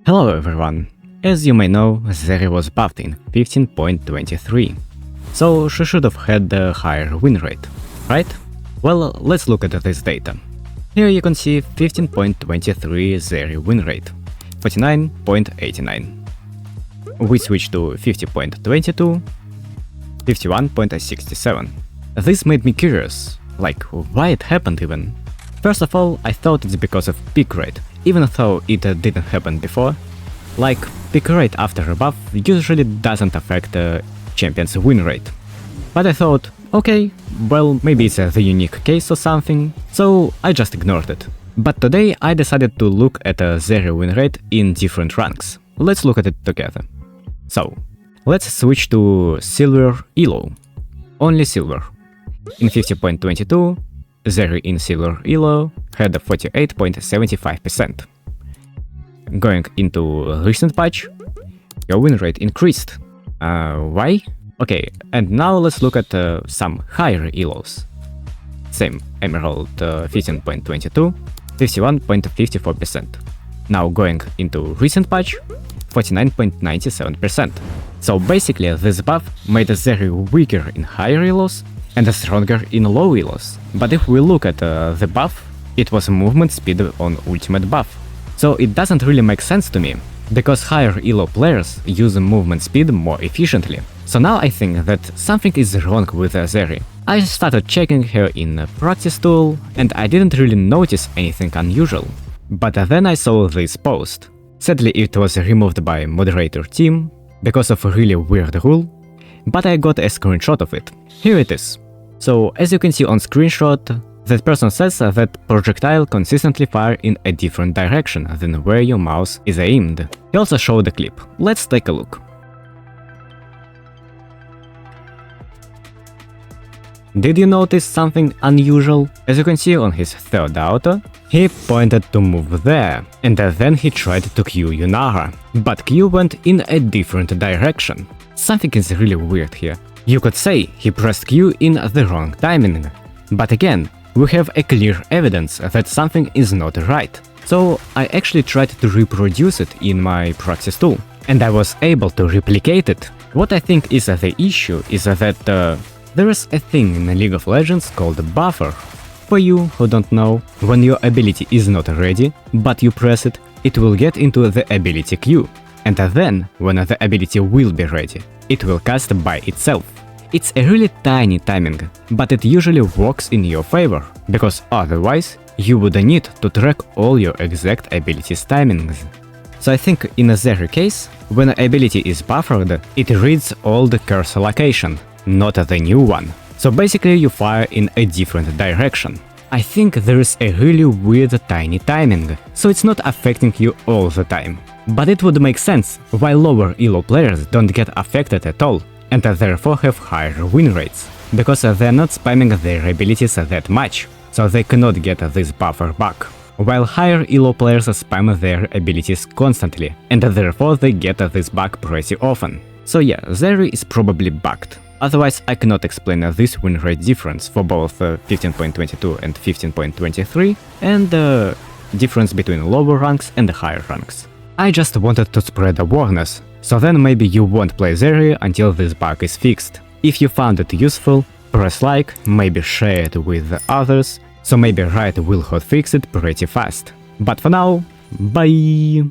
Hello everyone! As you may know, Zeri was buffed in 15.23, so she should have had the higher win rate, right? Well, let's look at this data. Here you can see 15.23 Zeri win rate, 49.89. We switch to 50.22, 51.67. This made me curious, like why it happened even. First of all, I thought it's because of pick rate, even though it didn't happen before. Like, pick rate after a buff usually doesn't affect the champion's win rate. But I thought, okay, well, maybe it's the unique case or something, so I just ignored it. But today I decided to look at a Zeri win rate in different ranks. Let's look at it together. So, let's switch to Silver Elo. Only Silver. In 50.22, Zeri in Silver Elo had a 48.75%. Going into a recent patch, your win rate increased. Why? Okay, and now let's look at some higher elos. Same, Emerald 15.22, 51.54%. Now going into recent patch, 49.97%. So basically this buff made Zeri weaker in higher elos and stronger in low elos. But if we look at the buff, it was movement speed on ultimate buff. So it doesn't really make sense to me, because higher elo players use movement speed more efficiently. So now I think that something is wrong with Zeri. I started checking her in practice tool and I didn't really notice anything unusual. But then I saw this post. Sadly it was removed by moderator team because of a really weird rule, but I got a screenshot of it. Here it is. So as you can see on screenshot, that person says that projectile consistently fire in a different direction than where your mouse is aimed. He also showed the clip. Let's take a look. Did you notice something unusual? As you can see on his third auto, he pointed to move there, and then he tried to Q Yunara, but Q went in a different direction. Something is really weird here. You could say he pressed Q in the wrong timing, but again, we have a clear evidence that something is not right. So I actually tried to reproduce it in my practice tool, and I was able to replicate it. What I think is the issue is that there is a thing in League of Legends called buffer. For you who don't know, when your ability is not ready, but you press it, it will get into the ability queue. And then, when the ability will be ready, it will cast by itself. It's a really tiny timing, but it usually works in your favor, because otherwise you would need to track all your exact abilities timings. So I think in a Zeri case, when an ability is buffered, it reads all the cursor location, not the new one. So basically you fire in a different direction. I think there is a really weird tiny timing, so it's not affecting you all the time. But it would make sense why lower elo players don't get affected at all, and therefore have higher win rates, because they're not spamming their abilities that much, so they cannot get this buffer back. While higher elo players spam their abilities constantly, and therefore they get this bug pretty often. So yeah, Zeri is probably bugged. Otherwise I cannot explain this win rate difference for both 15.22 and 15.23, and the difference between lower ranks and higher ranks. I just wanted to spread awareness, so then maybe you won't play Zeri until this bug is fixed. If you found it useful, press like, maybe share it with others, so maybe Riot will hotfix it pretty fast. But for now, bye!